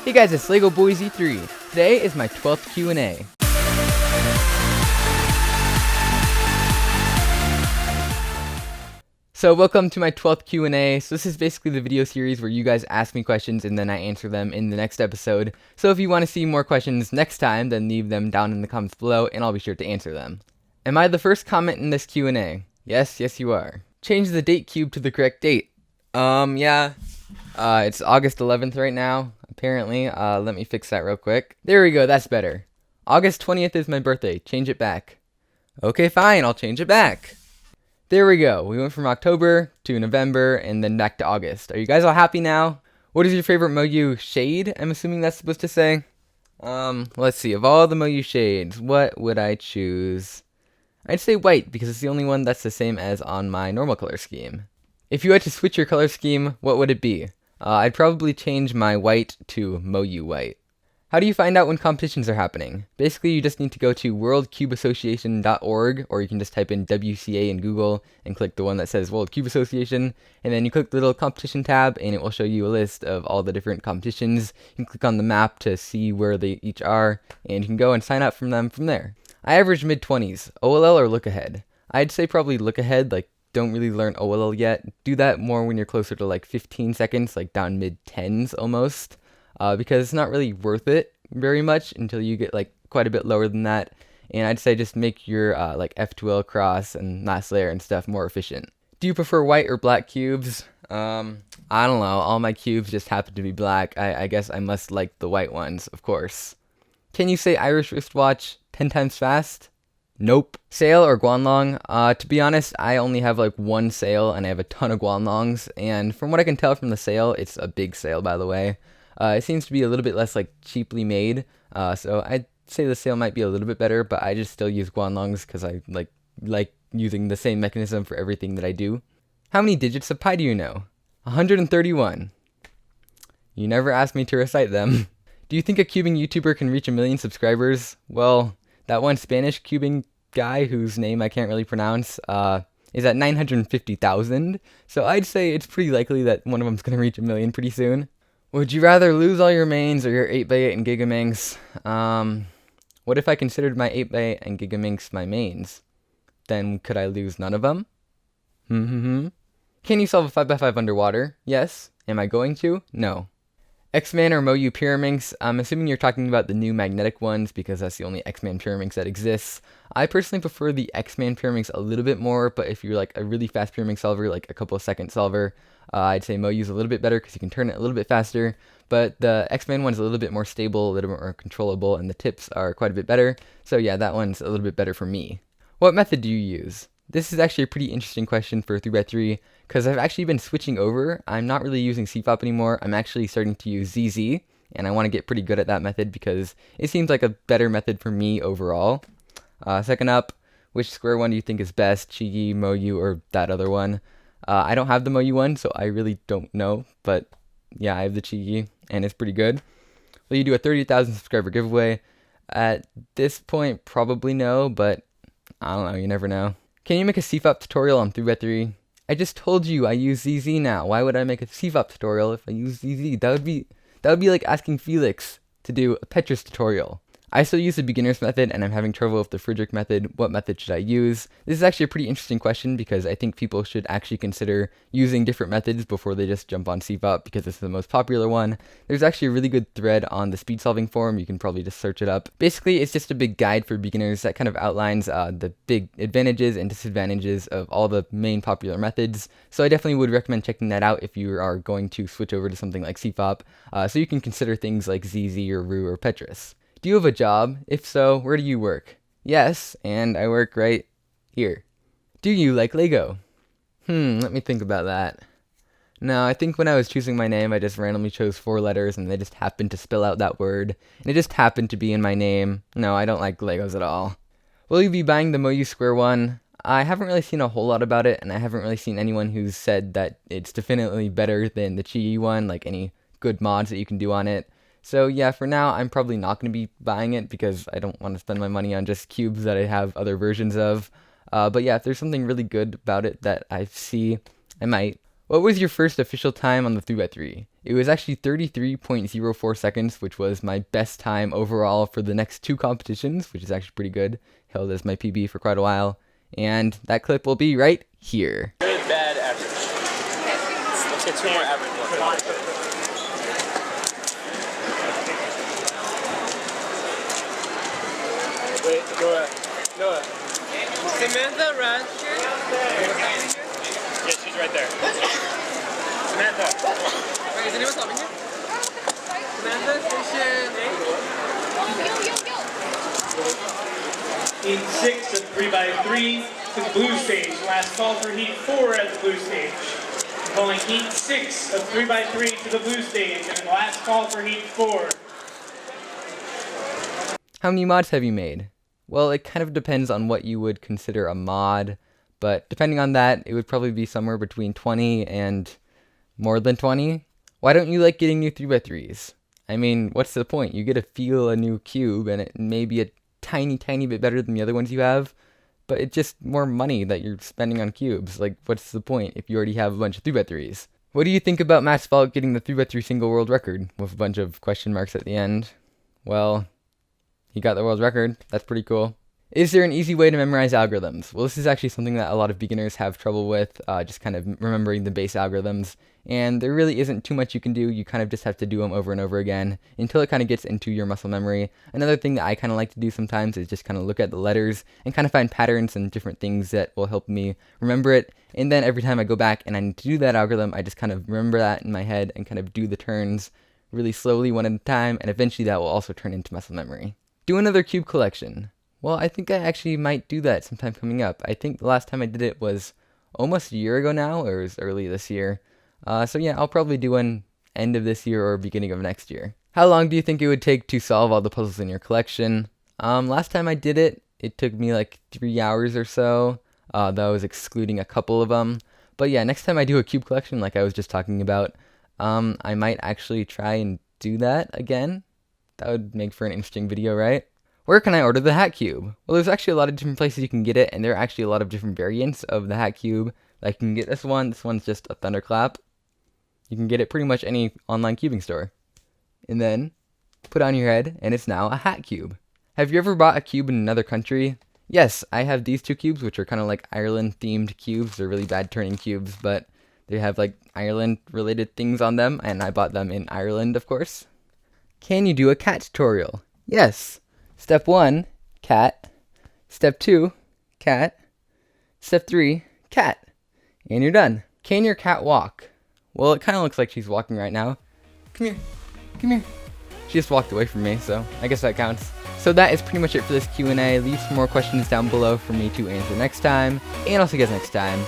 Hey guys, it's LEGO Boys E3. Today is my 12th Q&A. So welcome to my 12th Q&A. So this is basically the video series where you guys ask me questions and then I answer them in the next episode. So if you want to see more questions next time, then leave them down in the comments below and I'll be sure to answer them. Am I the first comment in this Q&A? Yes, you are. Change the date cube to the correct date. Yeah. It's August 11th right now, apparently. Let me fix that real quick. There we go, that's better. August 20th is my birthday. Change it back. Okay, fine, I'll change it back. There we go. We went from October to November and then back to August. Are you guys all happy now? What is your favorite Moyu shade? I'm assuming that's supposed to say. Let's see. Of all the Moyu shades, what would I choose? I'd say white because it's the only one that's the same as on my normal color scheme. If you had to switch your color scheme, what would it be? I'd probably change my white to Moyu white. How do you find out when competitions are happening? Basically, you just need to go to worldcubeassociation.org, or you can just type in WCA in Google and click the one that says World Cube Association, and then you click the little competition tab, and it will show you a list of all the different competitions. You can click on the map to see where they each are, and you can go and sign up from them from there. I average mid-20s. OLL or look ahead? I'd say probably look ahead, like don't really learn OLL yet. Do that more when you're closer to like 15 seconds, like down mid-10s almost. Because it's not really worth it very much until you get like quite a bit lower than that. And I'd say just make your like F2L cross and last layer and stuff more efficient. Do you prefer white or black cubes? I don't know. All my cubes just happen to be black. I guess I must like the white ones, of course. Can you say Irish wristwatch 10 times fast? Nope. Sail or Guanlong? To be honest, I only have like one sail and I have a ton of Guanlongs. And from what I can tell from the sail, it's a big sail, by the way. It seems to be a little bit less like cheaply made, so I'd say the sail might be a little bit better, but I just still use Guanlongs because I like using the same mechanism for everything that I do. How many digits of pi do you know? 131. You never asked me to recite them. Do you think a cubing YouTuber can reach 1 million subscribers? Well, that one Spanish cubing guy whose name I can't really pronounce is at 950,000, so I'd say it's pretty likely that one of them's going to reach 1 million pretty soon. Would you rather lose all your mains or your 8x8 and Gigaminx? What if I considered my 8x8 and Gigaminx my mains? Then could I lose none of them? Can you solve a 5x5 underwater? Yes. Am I going to? No. X-Man or Moyu Pyraminx? I'm assuming you're talking about the new magnetic ones because that's the only X-Man Pyraminx that exists. I personally prefer the X-Man Pyraminx a little bit more, but if you're like a really fast Pyraminx solver, like a couple of second solver, I'd say Moyu's a little bit better because you can turn it a little bit faster, but the X-Man one's a little bit more stable, a little bit more controllable, and the tips are quite a bit better. So yeah, that one's a little bit better for me. What method do you use? This is actually a pretty interesting question for 3x3 because I've actually been switching over. I'm not really using CFOP anymore. I'm actually starting to use ZZ, and I want to get pretty good at that method because it seems like a better method for me overall. Second up, which square one do you think is best, Chigi, Moyu, or that other one? I don't have the Moyu one, so I really don't know, but yeah, I have the Chigi, and it's pretty good. Will you do a 30,000 subscriber giveaway? At this point, probably no, but I don't know, you never know. Can you make a CFOP tutorial on 3x3? I just told you I use ZZ now. Why would I make a CFOP tutorial if I use ZZ? That would be like asking Felix to do a Petrus tutorial. I still use the beginner's method and I'm having trouble with the Friedrich method. What method should I use? This is actually a pretty interesting question because I think people should actually consider using different methods before they just jump on CFOP because it's the most popular one. There's actually a really good thread on the speed solving forum. You can probably just search it up. Basically, it's just a big guide for beginners that kind of outlines the big advantages and disadvantages of all the main popular methods. So I definitely would recommend checking that out if you are going to switch over to something like CFOP. So you can consider things like ZZ or Ru or Petrus. Do you have a job? If so, where do you work? Yes, and I work right here. Do you like Lego? Let me think about that. No, I think when I was choosing my name, I just randomly chose 4 letters and they just happened to spell out that word. And it just happened to be in my name. No, I don't like Legos at all. Will you be buying the Moyu Square one? I haven't really seen a whole lot about it, and I haven't really seen anyone who's said that it's definitely better than the Chigi one, like any good mods that you can do on it. So yeah, for now, I'm probably not going to be buying it because I don't want to spend my money on just cubes that I have other versions of. But yeah, if there's something really good about it that I see, I might. What was your first official time on the 3x3? It was actually 33.04 seconds, which was my best time overall for the next 2 competitions, which is actually pretty good. Held as my PB for quite a while. And that clip will be right here. Good, bad, average. Let's get 2 more average ones. Wait, Noah. Samantha, run. Yeah, she's right there. Samantha. Wait, is anyone stopping here? Samantha, station. Heat 6 of 3x3 to the blue stage. Last call for Heat 4 at the blue stage. Calling Heat 6 of 3x3 to the blue stage, and last call for Heat 4. How many mods have you made? Well, it kind of depends on what you would consider a mod, but depending on that, it would probably be somewhere between 20 and more than 20. Why don't you like getting new 3x3s? I mean, what's the point? You get to feel a new cube, and it may be a tiny bit better than the other ones you have, but it's just more money that you're spending on cubes. Like, what's the point if you already have a bunch of 3x3s? What do you think about Matt's getting the 3x3 single world record with a bunch of question marks at the end? Well, he got the world record. That's pretty cool. Is there an easy way to memorize algorithms? Well, this is actually something that a lot of beginners have trouble with, just kind of remembering the base algorithms. And there really isn't too much you can do. You kind of just have to do them over and over again until it kind of gets into your muscle memory. Another thing that I kind of like to do sometimes is just kind of look at the letters and kind of find patterns and different things that will help me remember it. And then every time I go back and I need to do that algorithm, I just kind of remember that in my head and kind of do the turns really slowly one at a time. And eventually that will also turn into muscle memory. Do another cube collection. Well, I think I actually might do that sometime coming up. I think the last time I did it was almost a year ago now, or it was early this year. So yeah, I'll probably do one end of this year or beginning of next year. How long do you think it would take to solve all the puzzles in your collection? Last time I did it, it took me like 3 hours or so. That was excluding a couple of them. But yeah, next time I do a cube collection like I was just talking about, I might actually try and do that again. That would make for an interesting video, right? Where can I order the hat cube? Well, there's actually a lot of different places you can get it, and there are actually a lot of different variants of the hat cube. Like, you can get this one. This one's just a thunderclap. You can get it pretty much any online cubing store. And then put it on your head, and it's now a hat cube. Have you ever bought a cube in another country? Yes, I have these 2 cubes, which are kind of like Ireland-themed cubes. They're really bad turning cubes, but they have like Ireland-related things on them, and I bought them in Ireland, of course. Can you do a cat tutorial? Yes. Step 1, cat. Step 2, cat. Step 3, cat. And you're done. Can your cat walk? Well, it kind of looks like she's walking right now. Come here. Come here. She just walked away from me, so I guess that counts. So that is pretty much it for this Q&A. Leave some more questions down below for me to answer next time. And I'll see you guys next time.